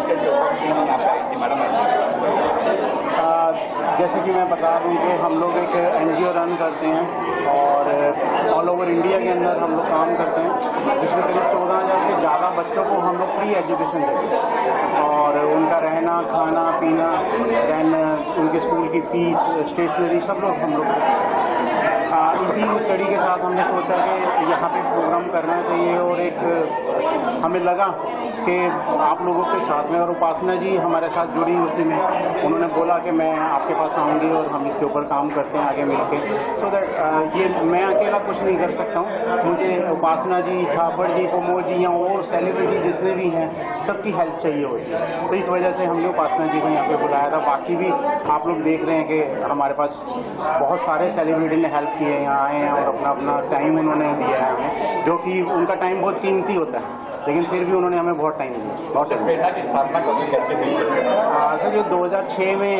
इसके जो यहाँ पे आई थी मैडम जैसे कि मैं बता दूं कि हम लोग एक एनजीओ रन करते हैं और ऑल ओवर इंडिया के अंदर हम लोग काम करते हैं, जिसमें करीब 14,000 से ज़्यादा बच्चों को हम लोग फ्री एजुकेशन देते हैं और उनका रहना खाना पीना दैन उनके स्कूल की फीस स्टेशनरी सब लोग हम लोग देते हैं। इसी कड़ी के साथ हमने सोचा कि यहाँ पे प्रोग्राम करना चाहिए और एक हमें लगा कि आप लोगों के साथ में, और उपासना जी हमारे साथ जुड़ी उसी में, उन्होंने बोला कि मैं आपके पास आऊँगी और हम इसके ऊपर काम करते हैं आगे मिलके, सो दैट ये मैं अकेला कुछ नहीं कर सकता हूँ, मुझे उपासना जी, थापड़ जी, प्रमोद जी या और सेलिब्रिटी जितने भी हैं सबकी हेल्प चाहिए होती है। तो इस वजह से हमने उपासना जी को यहाँ पे बुलाया था। बाकी भी आप लोग देख रहे हैं कि हमारे पास बहुत सारे सेलिब्रिटी ने हेल्प की है, यहाँ आए हैं और अपना अपना टाइम उन्होंने दिया है हमें, जो कि उनका टाइम बहुत कीमती होता है, लेकिन फिर भी उन्होंने हमें बहुत टाइम दिया। बहुत प्रेरणा की स्थापना कभी कैसे हुई? सर जो 2006 में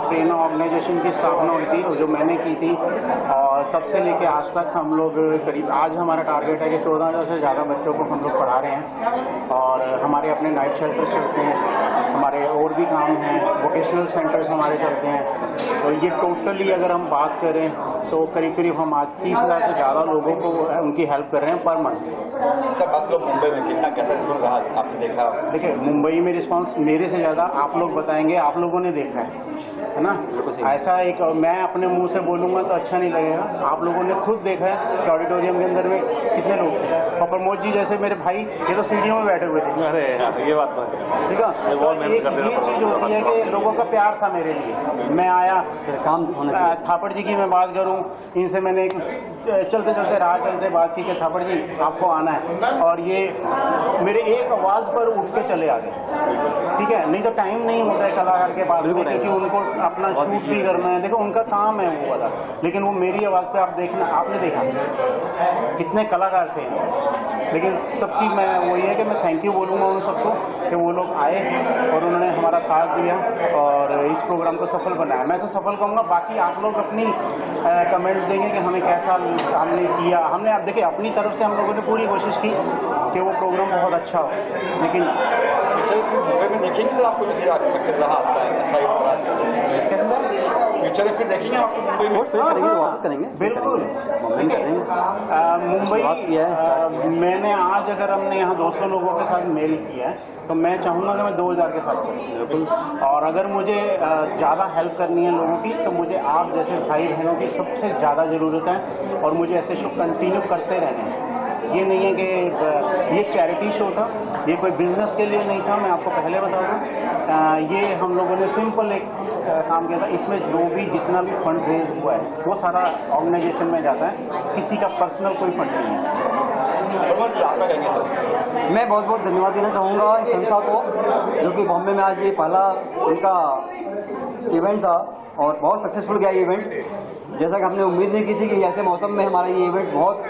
प्रेरणा ऑर्गेनाइजेशन की स्थापना हुई थी, जो मैंने की थी, और तब से लेके आज तक हम लोग करीब, आज हमारा टारगेट है कि 14,000 से ज़्यादा बच्चों को हम लोग पढ़ा रहे हैं और हमारे अपने नाइट शेल्टर्स चलते हैं, हमारे और भी काम हैं, वोकेशनल सेंटर्स हमारे चलते हैं। तो ये टोटली अगर हम बात करें तो करीब करीब हम आज 30,000 से ज़्यादा लोगों को उनकी हेल्प कर रहे हैं पर मंथ। जब आप लोग मुंबई में कितना कैसा रिस्पॉन्स रहा आपने देखा? देखिए मुंबई में रिस्पांस मेरे से ज़्यादा आप लोग बताएंगे, आप लोगों ने देखा है ना। ऐसा एक मैं अपने मुंह से बोलूँगा तो अच्छा नहीं लगेगा, आप लोगों ने खुद देखा है कि ऑडिटोरियम के अंदर में कितने लोग थे, और प्रमोद जी जैसे मेरे भाई ये तो सीढ़ियों में बैठे हुए थे। अरे ये बात तो है, ठीक है। तो ये चीज़ होती है कि लोगों का प्यार था मेरे लिए, मैं आया काम होना चाहिए। थापड़ जी की मैं बात करूँ, इनसे मैंने चलते चलते राह चलते बात की कि थापड़ जी आपको आना है, और ये मेरे एक आवाज़ पर उठ के चले आ गए। ठीक है, नहीं तो टाइम नहीं होता है कलाकार के पास में, क्योंकि उनको अपना शूट भी करना है, देखो उनका काम है वो वाला, लेकिन वो मेरी आवाज़ पे आप देखना, आपने देखा कितने कलाकार थे, लेकिन सबकी मैं वही है कि मैं थैंक यू बोलूँगा उन सबको कि वो लोग आए और उन्होंने हमारा साथ दिया और इस प्रोग्राम को सफल बनाया। मैं तो सफल कहूँगा, बाकी आप लोग अपनी कमेंट्स देंगे कि हमें कैसा हमने किया। हमने आप देखिए अपनी तरफ से हम लोगों ने पूरी कोशिश की कि वो प्रोग्राम बहुत अच्छा हो, लेकिन मुंबई में देखेंगे सर आपको सक्सेस रहा आपका अच्छा ही होगा कैसे सर फ्यूचर में फिर देखेंगे आपको मुंबई में? वापस करेंगे बिल्कुल। मुंबई मैंने आज अगर हमने यहाँ 200 लोगों के साथ मेल किया है तो मैं चाहूँगा कि मैं 2000 के साथ करूँ, और अगर मुझे ज़्यादा हेल्प करनी है लोगों की तो मुझे आप जैसे भाई बहनों की सबसे ज़्यादा ज़रूरत है, और मुझे ऐसे शो कंटिन्यू करते रहने हैं। ये नहीं है कि ये चैरिटी शो था, ये कोई बिजनेस के लिए नहीं था, मैं आपको पहले बता दूँ। ये हम लोगों ने सिंपल एक काम किया था, इसमें जो भी जितना भी फंड रेज हुआ है वो सारा ऑर्गेनाइजेशन में जाता है, किसी का पर्सनल कोई फंड नहीं है। मैं बहुत बहुत धन्यवाद देना चाहूँगा इस संस्था को, जो कि बॉम्बे में आज ये पहला उनका इवेंट था और बहुत सक्सेसफुल गया ये इवेंट। जैसा कि हमने उम्मीद नहीं की थी कि ऐसे मौसम में हमारा ये इवेंट बहुत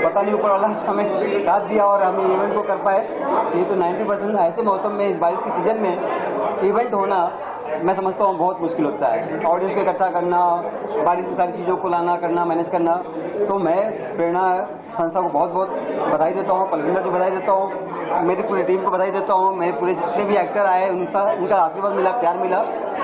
पता नहीं ऊपर वाला हमें साथ दिया और हम ये इवेंट को कर पाए। ये तो 90% ऐसे मौसम में, इस बारिश के सीजन में इवेंट होना मैं समझता हूँ बहुत मुश्किल होता है। ऑडियंस को इकट्ठा करना, बारिश में सारी चीज़ों को लाना करना, मैनेज करना। तो मैं प्रेरणा संस्था को बहुत बहुत बधाई देता हूँ, पलविंदर को बधाई देता हूँ, मेरी पूरी टीम को बधाई देता हूँ, मेरे पूरे जितने भी एक्टर आए उनका आशीर्वाद मिला, प्यार मिला।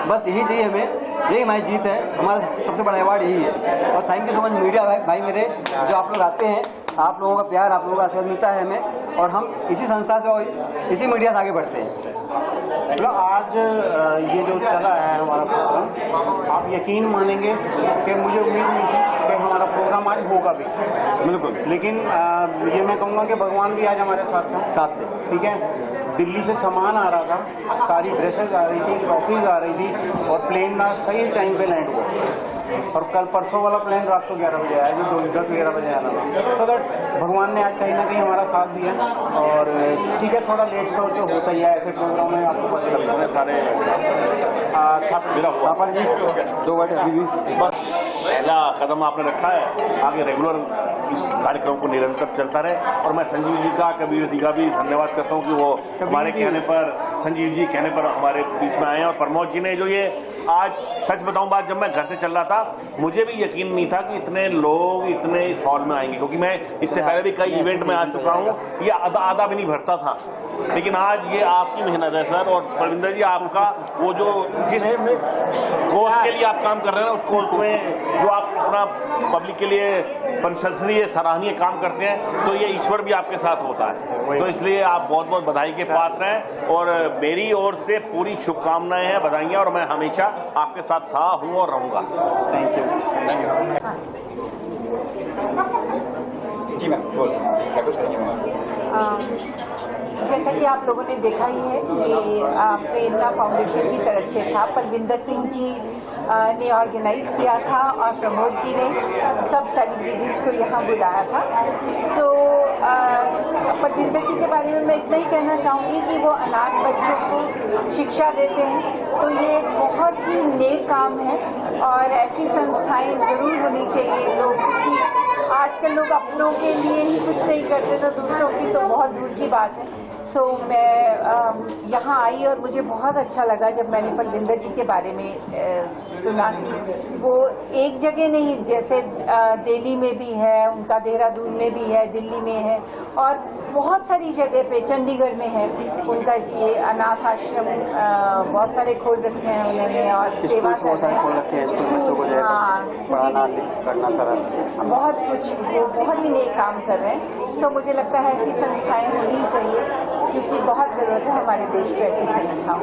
बस यही चाहिए हमें, यही हमारी जीत है, हमारा सबसे बड़ा अवार्ड यही है। और thank you so much media भाई मेरे, जो आप लोग आते हैं, आप लोगों का प्यार, आप लोगों का आशीर्वाद मिलता है हमें, और हम इसी संस्था से और इसी मीडिया से आगे बढ़ते हैं। मतलब आज ये जो चला है हमारा प्रोग्राम, आप यकीन मानेंगे कि मुझे उम्मीद नहीं थी कि हमारा प्रोग्राम आज होगा भी, बिल्कुल। लेकिन ये मैं कहूँगा कि भगवान भी आज हमारे साथ थे। ठीक है, दिल्ली से सामान आ रहा था, सारी ड्रेसेस आ रही थी, ट्रॉफीज आ रही थी, और प्लेन ना सही टाइम पे लैंड हुआ। और कल परसों वाला प्लेन रात को 11 बजे आया, जो 10-11 बजे आना था। तो दैट भगवान ने आज कहीं ना कहीं हमारा साथ दिया। और ठीक है, थोड़ा लेट शो जो होता ही है ऐसे प्रोग्राम में, आपको पता लगता है सारे थापड़ जी 2 वर्ड अभी भी बस पहला कदम आपने रखा है, आगे रेगुलर इस कार्यक्रम को निरंतर चलता रहे। और मैं संजीव जी का, कबीर जी का भी धन्यवाद करता हूँ कि वो हमारे कहने पर संजीव जी कहने पर हमारे बीच में आए हैं। और प्रमोद जी ने जो ये आज, सच बताऊं बात, जब मैं घर से चल रहा था मुझे भी यकीन नहीं था कि इतने लोग इतने इस हॉल में आएंगे, क्योंकि मैं इससे पहले भी कई इवेंट में आ चुका हूं, ये आधा भी नहीं भरता था। लेकिन आज ये आपकी मेहनत है सर, और परविंदर जी आपका वो जो जिस कोर्स के लिए आप काम कर रहे हैं उस कोर्स में जो आप अपना पब्लिक के लिए प्रशंसनीय सराहनीय काम करते हैं, तो ये ईश्वर भी आपके साथ होता है। तो इसलिए आप बहुत बहुत बधाई के पात्र हैं, और मेरी ओर से पूरी शुभकामनाएं हैं, बधाइयाँ, और मैं हमेशा आपके साथ था, हूँ और रहूँगा। Thank you. जी मैम बोलिए, क्या कुछ करेंगे मैम? जैसा कि आप लोगों ने देखा ही है, ये प्रेरणा फाउंडेशन की तरफ से था। पलविंदर सिंह जी ने ऑर्गेनाइज किया था और प्रमोद जी ने सब सेलिब्रिटीज़ को यहाँ बुलाया था। सो पलविंदर जी के बारे में मैं इतना ही कहना चाहूँगी कि वो अनाथ बच्चों को शिक्षा देते हैं, तो ये एक बहुत ही नेक काम है और ऐसी संस्थाएं ज़रूर होनी चाहिए लोग की। आजकल लोग अपनों के लिए ही कुछ नहीं करते तो दूसरों की तो बहुत दूर की बात है। सो मैं यहाँ आई और मुझे बहुत अच्छा लगा जब मैंने पलविंदर जी के बारे में सुना कि वो एक जगह नहीं, जैसे दिल्ली में भी है उनका, देहरादून में भी है, दिल्ली में है और बहुत सारी जगह पे, चंडीगढ़ में है उनका जी अनाथ आश्रम बहुत सारे खोल रखे हैं उन्होंने और सेवा बहुत सारे खोल रखे हैं बच्चों को पढ़ाना करना सारा बहुत कुछ, वो बहुत ही नेक काम कर रहे हैं। सो मुझे लगता है ऐसी संस्थाएं होनी चाहिए क्योंकि बहुत ज़रूरत है हमारे देश में ऐसी संस्थाओं।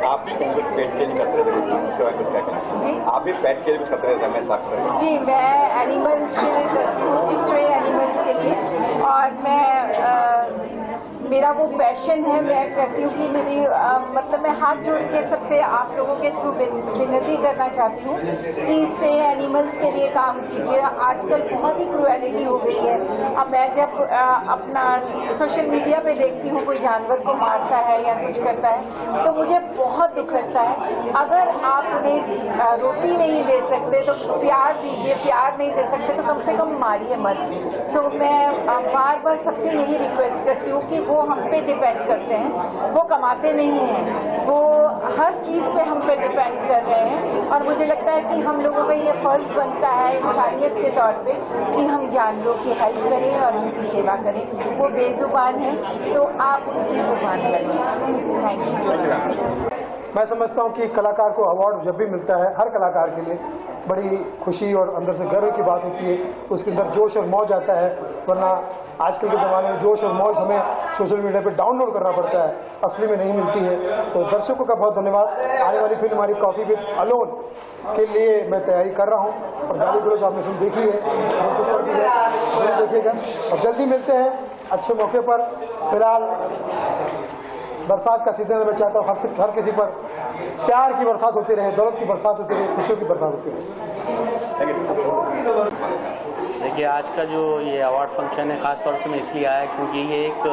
आप भी कहीं पेट के लिए करते रहते हैं, उसके बाद कुछ क्या करना जी, आप भी पेट के लिए कुछ करते रहते हैं? मैं साक्ष्य जी, मैं एनिमल्स के लिए करती हूँ, स्ट्रे एनिमल्स के लिए, और मैं मेरा वो पैशन है। मैं करती हूँ कि मेरी मतलब मैं हाथ जोड़ के सबसे आप लोगों के थ्रू विनती करना चाहती हूँ कि स्ट्रे एनिमल्स के लिए काम कीजिए। आजकल बहुत ही क्रूएलिटी हो गई है। अब मैं जब अपना सोशल मीडिया पे देखती हूँ कोई जानवर को मारता है या कुछ करता है तो मुझे बहुत दुख लगता है। अगर आप उन्हें रोटी नहीं दे सकते तो प्यार दीजिए, प्यार नहीं दे सकते तो कम से कम मारिए मत। सो मैं बार बार सबसे यही रिक्वेस्ट करती हूँ कि वो हम पे डिपेंड करते हैं, वो कमाते नहीं हैं, वो हर चीज़ पे हम पे डिपेंड कर रहे हैं और मुझे लगता है कि हम लोगों का ये फर्ज बनता है इंसानियत के तौर पे कि हम जानवरों की हेल्प करें और उनकी सेवा करें। वो बेजुबान है तो आप उनकी जुबान बनें। Thank you. मैं समझता हूँ कि कलाकार को अवार्ड जब भी मिलता है, हर कलाकार के लिए बड़ी खुशी और अंदर से गर्व की बात होती है, उसके अंदर जोश और मौज आता है। वरना आजकल के ज़माने में जोश और मौज हमें सोशल मीडिया पे डाउनलोड करना पड़ता है, असली में नहीं मिलती है। तो दर्शकों का बहुत धन्यवाद। आने वाली फिल्म हमारी कॉफ़ी विद अलोन के लिए मैं तैयारी कर रहा हूँ और गाली गलौज आपने फिल्म देखी है, नोटिस पर भी है, जरूर देखिएगा और जल्दी मिलते हैं अच्छे मौके पर। फिलहाल बरसात का सीजन है, मैं चाहता हूँ हर किसी पर प्यार की बरसात होती रहे, दौलत की बरसात होती रहे, खुशियों की बरसात होती रहे। देखिए, आज का जो ये अवार्ड फंक्शन है ख़ास तौर से मैं इसलिए आया क्योंकि ये एक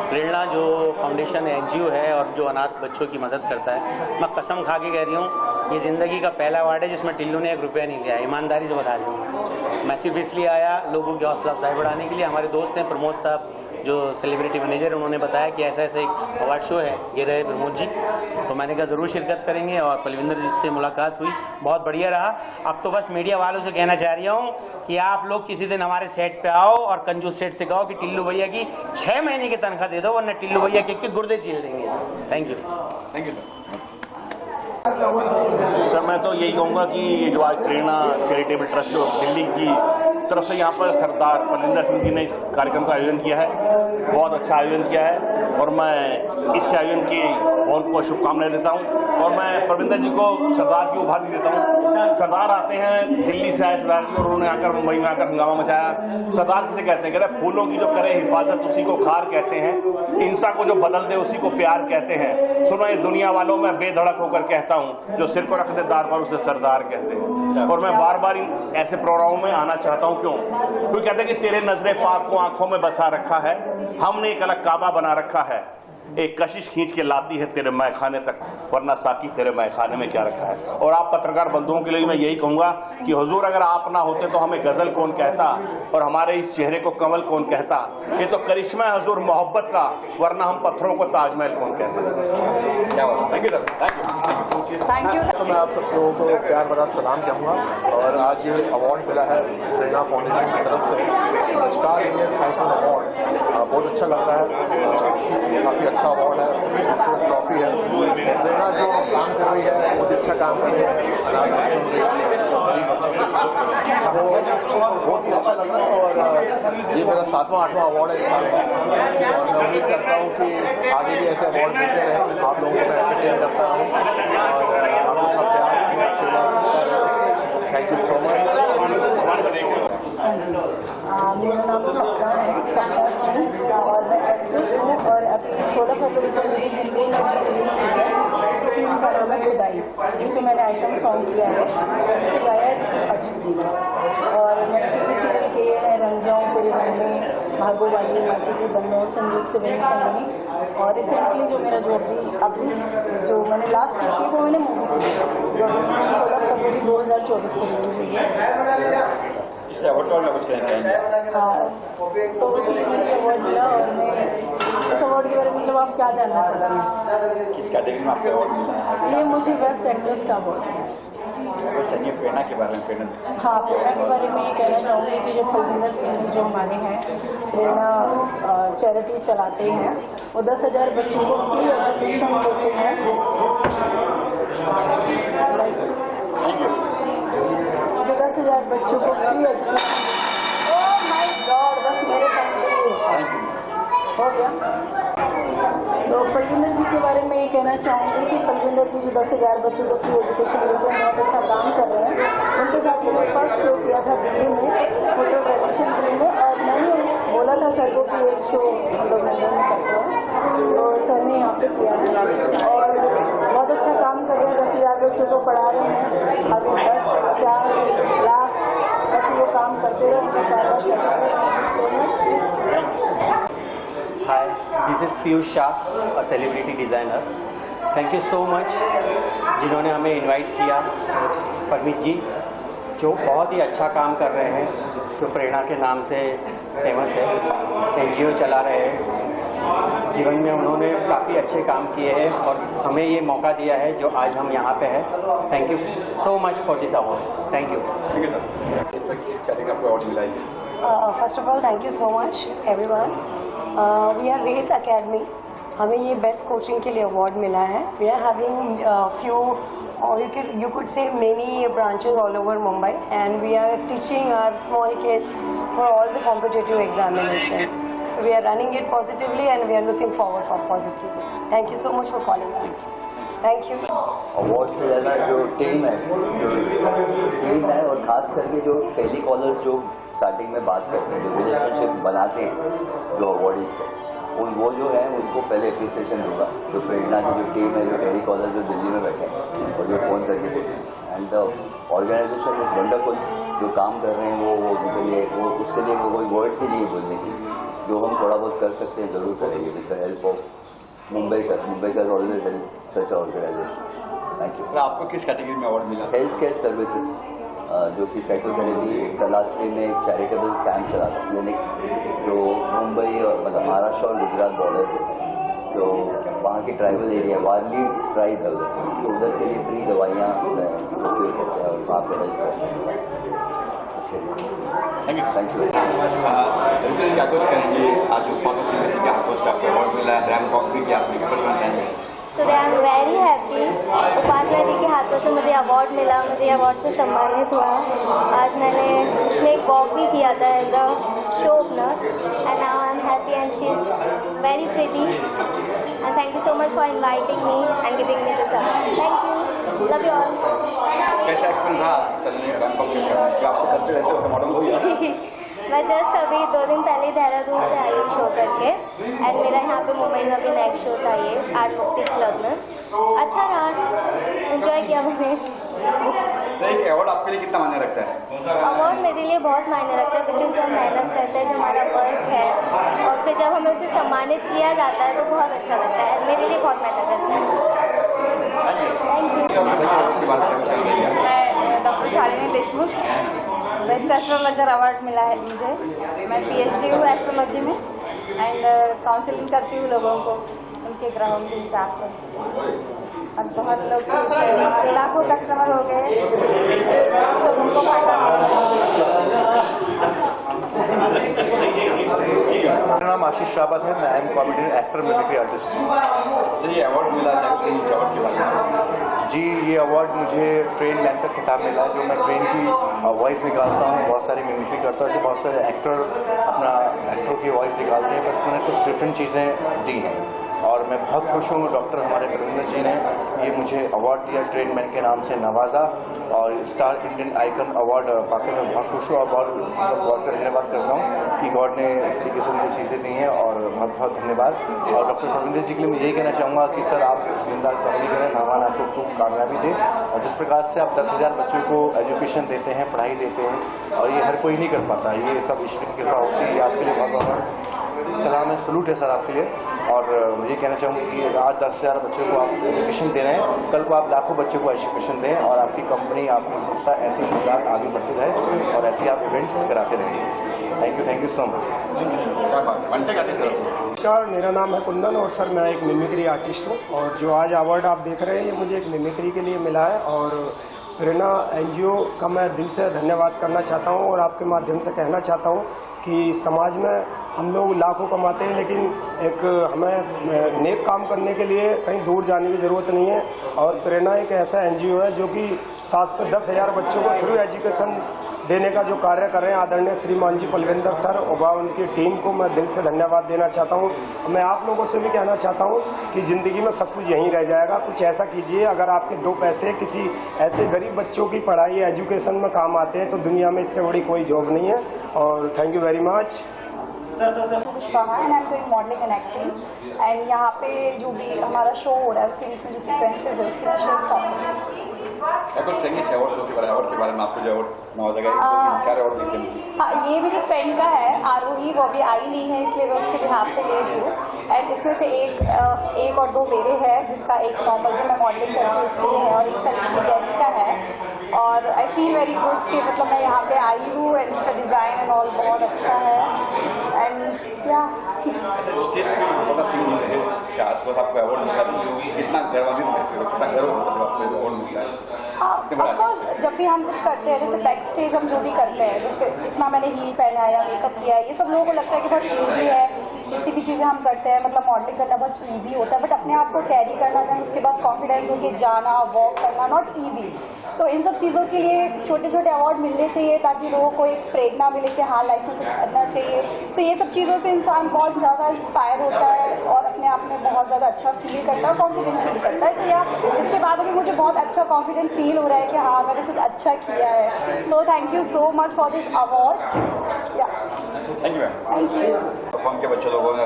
प्रेरणा जो फाउंडेशन है, NGO है और जो अनाथ बच्चों की मदद करता है। मैं कसम खा के कह रही हूँ ये ज़िंदगी का पहला अवार्ड है जिसमें टिल्लू ने 1 रुपया नहीं लिया, ईमानदारी से बता दूँ। मैं सिर्फ इसलिए आया लोगों की हौसला अफजाई बढ़ाने के लिए। हमारे दोस्त हैं प्रमोद साहब जो सेलिब्रिटी मैनेजर, उन्होंने बताया कि ऐसा ऐसा एक अवार्ड शो है, ये रहे प्रमोद जी, तो मैंने कहा ज़रूर शिरकत करेंगे और पलविंदर जी से मुलाकात हुई, बहुत बढ़िया रहा। अब तो बस मीडिया वालों से कहना चाह रही हूँ कि आप लोग किसी दिन हमारे सेट पे आओ और कंजूस सेट से कहो कि टिल्लू भैया की 6 महीने की तनख्वाह दे दो, वरना टिल्लू भैया के गुर्दे चीर देंगे। Thank you. Thank you sir, मैं तो यही कहूँगा कि ये जो आज प्रेरणा चैरिटेबल ट्रस्ट जो दिल्ली की तरफ से यहाँ पर सरदार पलविंदर सिंह जी ने इस कार्यक्रम का आयोजन किया है, बहुत अच्छा आयोजन किया है और मैं इसके आयोजन की बहुत बहुत शुभकामनाएं देता हूँ। और मैं परविंदर जी को सरदार की उपाधि देता हूँ। सरदार आते हैं, दिल्ली से आए सरदार जी और उन्होंने आकर मुंबई में आकर हंगामा मचाया। सरदार किसे कहते हैं? कहते हैं फूलों की जो करे हिफाजत उसी को खार कहते हैं, इंसान को जो बदल दे उसी को प्यार कहते हैं। सुनो ये दुनिया वालों में बेधड़क होकर कहता हूँ, जो सिर को रख दे दार पर उसे सरदार कहते हैं। और मैं बार बार ऐसे प्रोग्रामों में आना चाहता हूँ। क्यों? क्योंकि कहते हैं कि तेरे नजरे पाक को आंखों में बसा रखा है, हमने एक अलग काबा बना रखा है। एक कशिश खींच के लाती है तेरे मैखाने तक, वरना साकी तेरे मैखाने में क्या रखा है। और आप पत्रकार बंधुओं के लिए मैं यही कहूँगा कि हुजूर अगर आप ना होते तो हमें गज़ल कौन कहता, और हमारे इस चेहरे को कमल कौन कहता। ये तो करिश्मा है हुजूर मोहब्बत का, वरना हम पत्थरों को ताजमहल कौन कहता। क्या बात, thank you sir, thank you. तो मैं आप सब लोगों को प्यार भरा सलाम कहूँगा। और आज ये अवार्ड मिला है प्रेरणा फाउंडेशन की तरफ से, स्टार इंडियन साइकिल अवार्ड। बहुत अच्छा लग रहा है, काफ़ी अच्छा अवार्ड है, ट्रॉफी है। प्रेरणा जो काम कर रही है बहुत अच्छा काम कर रही है, तो बहुत ही अच्छा लग रहा है। और ये मेरा 7वां 8वां अवार्ड है इस साल का, और मैं उम्मीद करता हूँ कि आगे भी ऐसे अवार्ड मिलते रहें, आप लोगों को मैं एंटरटेन करता रहूँ और आप लोगों का प्यार थैंक यू सो मच। हाँ जी, मेरा नाम सपना है, सपना सिंह, और मैं एक्ट्रेस हूँ। और अभी 16 फरवरी को मेरी हिंदी मूवी रिलीज हुई है, फिल्म का नाम है खुदाई, जिसमें मैंने आइटम सॉन्ग किया है, जिसे गाया है अजीत जी ने। और मैंने टीवी सीरियल किए हैं रंग जाऊँ तेरे रंग में, भागो वाली, माटी की बन्नों, संयोग से बनी संगनी। और रिसेंटली जो मेरा जो अभी जो मैंने लास्ट शूट की वो मैंने मूवी की, जो 16 फरवरी 2024 को रिलीज हुई है। इस अवार्ड का कुछ कहना चाहेंगे? हाँ, तो इसलिए मुझे अवार्ड मिला। और मैं इस अवार्ड के बारे में मतलब आप क्या जानना चाहते हैं? किस कैटेगरी में आपको अवार्ड मिला है? ये मुझे बेस्ट एक्ट्रेस का अवार्ड है। बताइए प्रेरणा के बारे में। प्रेरणा, हाँ, प्रेरणा के बारे में ये कहना चाहूँगी कि जो फलविंदर सिंह जी जो हमारे हैं, प्रेरणा चैरिटी चलाते हैं, वो 10,000 बच्चों को फ्री एजुकेशन देते हैं। जो 10,000 बच्चों को free education, oh my God, बस मेरे हो गया। तो फलविंदर जी के बारे में ये कहना चाहूँगी कि फलविंदर जी जो 10,000 बच्चों को फ्री एजुकेशन देते हैं, बहुत अच्छा काम कर रहे हैं। उनके साथ मैंने फर्स्ट शो किया था दिल्ली में, फोटो ट्रेडिशन फिल्म में, और मैंने बोला था सर को कि एक शो हम लोग लंदन में करते हैं, तो सर ने यहाँ पे किया है। और बहुत अच्छा काम कर रहे हैं, 10,000 बच्चों को पढ़ा रहे हैं। अभी 10, 50 लाख ऐसे वो काम करते रहे, उनका कारवा चला रहे। Hi, this is Piyush Shah, a celebrity designer. Thank you so much जिन्होंने हमें इनवाइट किया। परमित जी जो बहुत ही अच्छा काम कर रहे हैं, जो प्रेरणा के नाम से फेमस है, NGO चला रहे हैं। जीवन में उन्होंने काफ़ी अच्छे काम किए हैं और हमें ये मौका दिया है जो आज हम यहाँ पे हैं। Thank you so much for this award. Thank you sir. इस कैटेगरी का अवार्ड मिला है? First of all thank you so much everyone. We are race academy, हमें ये बेस्ट कोचिंग के लिए अवार्ड मिला है। वी आर हैविंग फ्यू और you could say many branches all over Mumbai, and we are teaching our small kids for all the competitive examinations. So we are running it positively and we are looking forward for positively. Thank you so much for calling us. Thank you. Award से ज़्यादा जो team है और ख़ास करके जो tele callers जो starting में बात करते हैं, जो रिलेशनशिप बनाते हैं जो अवार्डीज से, वो जो है उनको पहले अप्रिसिएशन दूंगा। जो प्रेरणा की जो टीम है, जो टेली कॉलर जो दिल्ली में बैठे हैं और जो फ़ोन करके बोलते हैं, and the organisation is wonderful. जो काम कर रहे हैं वो उनके लिए वो उसके लिए वो कोई वर्ड्स ही नहीं बोलने की। जो हम थोड़ा बहुत कर सकते हैं ज़रूर करेंगे with the help of Mumbai का always help such organisation. Thank you. Sir आपको किस कैटेगरी में अवार्ड मिला? हेल्थ केयर सर्विसेज, जो कि साइकोथेरेपी तलाशरी में एक चैरिटेबल कैंप चला था, क्लिनिक जो मुंबई और मतलब महाराष्ट्र और गुजरात बॉर्डर पे, जो वहाँ की ट्राइबल एरिया वारली ट्राइब है उधर, तो उधर के लिए फ्री दवाइयाँ उपयोग करते हैं और वहाँ पर हेल्प करते हैं। Thank you. क्या कुछ कहेंगे आज पॉजिटिव के हाथों से आपको अवार्ड मिला है, रैम वॉक भी किया आपने, कुछ बताएंगे? Today I am very happy. Upadhyay ji के हाथों से मुझे अवार्ड मिला, मुझे अवार्ड से सम्मानित हुआ। आज मैंने उसमें एक वॉक भी किया था as a show opener, and now I am happy and she is very pretty, and thank you so much for inviting me and giving me this award. Thank you, love you all. कैसा experience रहा चलने रैंकॉक के क्या आपको करते रहते हो model हो गया? मैं जस्ट अभी 2 दिन पहले देहरादून से आई हूँ शो करके एंड मेरा यहाँ पे मुंबई में भी नेक्स्ट शो था ये आज मुक्ति क्लब में। अच्छा रहा, एंजॉय किया मैंने। एक अवार्ड आपके लिए कितना मायने रखता है? अवार्ड मेरे लिए बहुत मायने रखता है बिकॉज जो हम मेहनत करते हैं, जो हमारा वर्क है और फिर जब हमें उसे सम्मानित किया जाता है तो बहुत अच्छा लगता है। मेरे लिए बहुत मैटर करता है। Thank you. मैं doctor Shalini Deshmukh, best astrologer award मिला है मुझे। मैं PhD हूँ एस्ट्रोलॉजी में एंड काउंसलिंग करती हूँ लोगों को उनके ग्रहों के हिसाब से। और बहुत लोग लाखों कस्टमर हो गए तो उनको फायदा मेरा नाम आशीष रावत है। मैं एम कॉमेडियन, एक्टर, मिमिक्री आर्टिस्ट हूँ। सर ये अवार्ड मिला है इस अवार्ड के बारे में? जी, ये अवार्ड मुझे ट्रेन मैन का खिताब मिला है। जो मैं ट्रेन की वॉइस निकालता हूँ, बहुत सारी मिमिक्री करता हूँ। ऐसे बहुत सारे एक्टर अपना एक्टरों की वॉइस निकालते हैं, बस उन्हें कुछ डिफरेंट चीज़ें दी हैं और मैं बहुत खुश हूँ। डॉक्टर हमारे परविंदर जी ने ये मुझे अवार्ड दिया, ट्रेन मैन के नाम से नवाजा और स्टार इंडियन आइकन अवार्ड पाकर मैं बहुत खुश हूँ और बहुत गॉड का धन्यवाद करता हूँ कि गॉड ने इस तरीके से मुझे चीज़ें दी हैं और बहुत बहुत धन्यवाद। और डॉक्टर परविंदर जी के लिए मैं यही कहना चाहूँगा कि सर आप जिंदा कॉमेडी करें, भगवान आपको खूब कामयाबी दे और जिस प्रकार से आप 10,000 बच्चों को एजुकेशन देते हैं, पढ़ाई देते हैं और ये हर कोई नहीं कर पाता, ये सब ईश्वर की कृपा होती है। आपके लिए बहुत बहुत सलाम है, सलूट है सर आपके लिए। और मुझे कहना चाहूँगा कि आज 10,000 बच्चों को आप एजुकेशन दे रहे हैं, कल को आप लाखों बच्चों को एजुकेशन दें और आपकी कंपनी, आपकी संस्था ऐसे ही आगे बढ़ती रहे और ऐसे आप इवेंट्स कराते रहेंगे। Thank you so much. नमस्कार, मेरा नाम है कुंदन और सर मैं एक मिमिक्री आर्टिस्ट हूँ और जो आज अवार्ड आप देख रहे हैं ये मुझे एक मिमिक्री के लिए मिला है और प्रेरणा NGO का मैं दिल से धन्यवाद करना चाहता हूँ और आपके माध्यम से कहना चाहता हूँ कि समाज में हम लोग लाखों कमाते हैं लेकिन एक हमें नेक काम करने के लिए कहीं दूर जाने की ज़रूरत नहीं है और प्रेरणा एक ऐसा NGO है जो कि 7 से 10,000 बच्चों को फ्री एजुकेशन देने का जो कार्य कर रहे हैं आदरणीय श्रीमान जी पलविंदर सर और उनकी टीम को मैं दिल से धन्यवाद देना चाहता हूं। मैं आप लोगों से भी कहना चाहता हूं कि ज़िंदगी में सब कुछ यहीं रह जाएगा, कुछ ऐसा कीजिए अगर आपके 2 पैसे किसी ऐसे गरीब बच्चों की पढ़ाई एजुकेशन में काम आते हैं तो दुनिया में इससे बड़ी कोई जॉब नहीं है। और थैंक यू वेरी मच। विश्वाहा and I am doing modelling and acting and यहाँ पे जो भी हमारा शो हो रहा है उसके बीच में जो सीक्वेंसेज है उसके शो स्टॉप। कुछ कहेंगे अवार्ड शो के बारे में आपको जो अवार्ड नवाजा गया 4 अवार्ड मिलते हैं। हाँ, ये मेरी फ्रेंड का है आरोही, वो अभी आई नहीं है इसलिए मैं उसके बिहाफ पे ले रही हूँ एंड इसमें से एक और 2 मेरे हैं जिसका एक नॉर्मल जो मैं मॉडलिंग करती हूँ उसके लिए है और एक सेलिब्रिटी गेस्ट का है और आई फील वेरी गुड कि मतलब मैं यहाँ पे आई हूँ एंड इसका डिज़ाइन एंड ऑल बहुत अच्छा है एंड या आपको अवार्ड मिला कितना गर्वान्वित महसूस होता है, कितना गर्व होता है आपको अवार्ड मिलता है? ऑफकोर्स जब भी हम कुछ करते हैं जैसे बैक स्टेज हम जो भी करते हैं जैसे इतना मैंने हील पहना है या मेकअप किया है ये सब लोगों को लगता है कि बहुत ईजी है, जितनी भी चीज़ें हम करते हैं मतलब मॉडलिंग करना बहुत ईजी होता है बट अपने आप को कैरी करना देन उसके बाद कॉन्फिडेंस होकर जाना वॉक करना नॉट ईजी। तो इन सब चीज़ों के लिए छोटे छोटे अवार्ड मिलने चाहिए ताकि लोगों को एक प्रेरणा मिले कि हाँ लाइफ में कुछ करना चाहिए। तो ये सब चीज़ों से इंसान बहुत ज़्यादा इंस्पायर होता है और अपने आप में बहुत ज़्यादा अच्छा फील करता है, कॉन्फिडेंस फील करता है। तो या इसके बाद अभी मुझे बहुत अच्छा कॉन्फिडेंट फील हो रहा है कि हाँ मैंने कुछ अच्छा किया है। So thank you so much for this award. Thank you. Form के बच्चे लोगों ने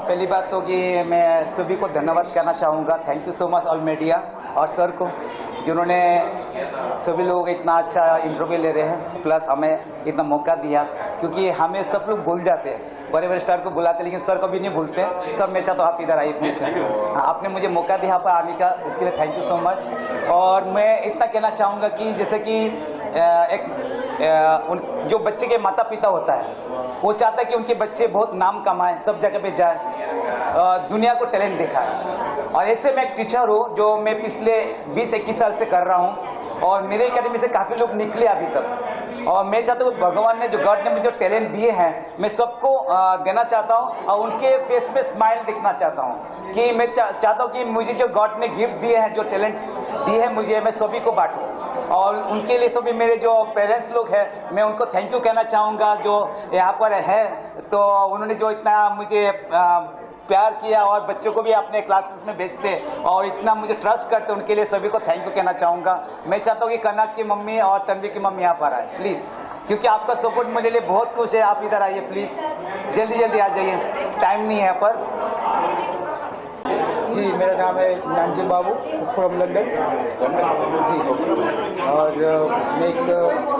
पहली बात तो कि मैं सभी को धन्यवाद कहना चाहूँगा। Thank you so much all media और सर को जिन्होंने सभी लोग इतना अच्छा इंटरव्यू ले रहे हैं प्लस हमें इतना मौका दिया क्योंकि हमें सब लोग भूल जाते हैं, बड़े बड़े स्टार को बुलाते लेकिन सर कभी नहीं भूलते। सर मैं चाहता हूँ आप इधर आइए प्लीज। आपने मुझे मौका दिया यहाँ पर आने का, इसके लिए थैंक यू सो मच। और मैं इतना कहना चाहूँगा कि जैसे कि जो बच्चे के माता पिता होता है वो चाहता है कि उनके बच्चे बहुत नाम कमाएं, सब जगह पे जाए, दुनिया को टैलेंट दिखाए। और ऐसे मैं एक टीचर हूँ जो मैं पिछले 20-21 साल से कर रहा हूँ और मेरे एकेडमी से काफ़ी लोग निकले अभी तक और मैं चाहता हूँ भगवान ने जो गॉड ने मुझे जो टैलेंट दिए हैं मैं सबको देना चाहता हूँ और उनके फेस पे स्माइल दिखना चाहता हूँ कि मैं चाहता हूँ कि मुझे जो गॉड ने गिफ्ट दिए हैं, जो टैलेंट दिए हैं मुझे, मैं सभी को बांटूँ। और उनके लिए सभी मेरे जो पेरेंट्स लोग हैं मैं उनको थैंक यू कहना चाहूँगा जो यहाँ पर है। तो उन्होंने जो इतना मुझे प्यार किया और बच्चों को भी अपने क्लासेस में भेजते और इतना मुझे ट्रस्ट करते, उनके लिए सभी को थैंक यू कहना चाहूँगा। मैं चाहता हूँ कि कनक की मम्मी और तन्वी की मम्मी यहाँ पर आए प्लीज़, क्योंकि आपका सपोर्ट मेरे लिए बहुत खुश है। आप इधर आइए प्लीज़, जल्दी जल्दी आ जाइए, टाइम नहीं है यहाँ पर। जी, मेरा नाम है नानजी बाबू फ्रॉम लंदन जी, और मैं एक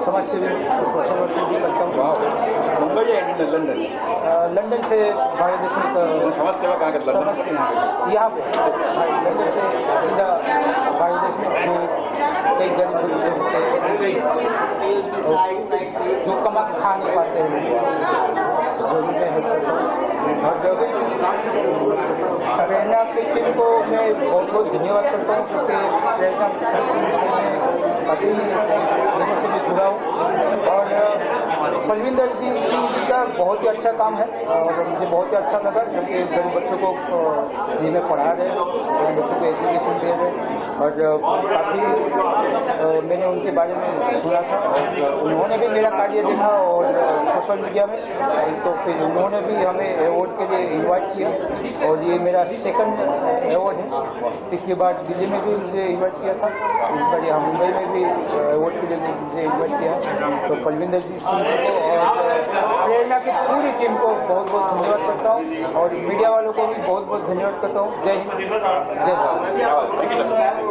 समाज सेवी सोशल वर्कर भी करता हूँ। मुंबई या लंदन? लंदन से भारत देश में समाज सेवा कहाँ करते हैं? यहाँ पे लंदन से सीधा भारत देश में जो कई गरीब से होते हैं जो कमा के खा नहीं पाते हैं जो मैं हेल्प करता हूँ। प्रेरणा की टीम को मैं बहुत बहुत धन्यवाद करता हूँ, क्योंकि प्रेरणा अभी से भी जुड़ा हूँ और पलविंदर सिंह जी का बहुत ही अच्छा काम है और मुझे बहुत ही अच्छा लगा, क्योंकि गरीब बच्चों को फ्री में पढ़ा रहे, गरीब बच्चों को एजुकेशन दे रहे और काफ़ी मैंने उनके बारे में सुना था और उन्होंने भी मेरा कार्य देखा और सोशल मीडिया में, तो फिर उन्होंने भी हमें अवार्ड के लिए इनवाइट किया और ये मेरा सेकंड अवार्ड है। पिछली बार दिल्ली में भी मुझे इन्वाइट किया था, इस बार यहाँ मुंबई में भी अवार्ड के लिए मुझे इन्वाइट किया है। तो पलविंदर सिंह जी को और प्रेरणा की पूरी टीम को बहुत बहुत धन्यवाद करता हूँ और मीडिया वालों को भी बहुत बहुत धन्यवाद करता हूँ। जय हिंद, जय भारत।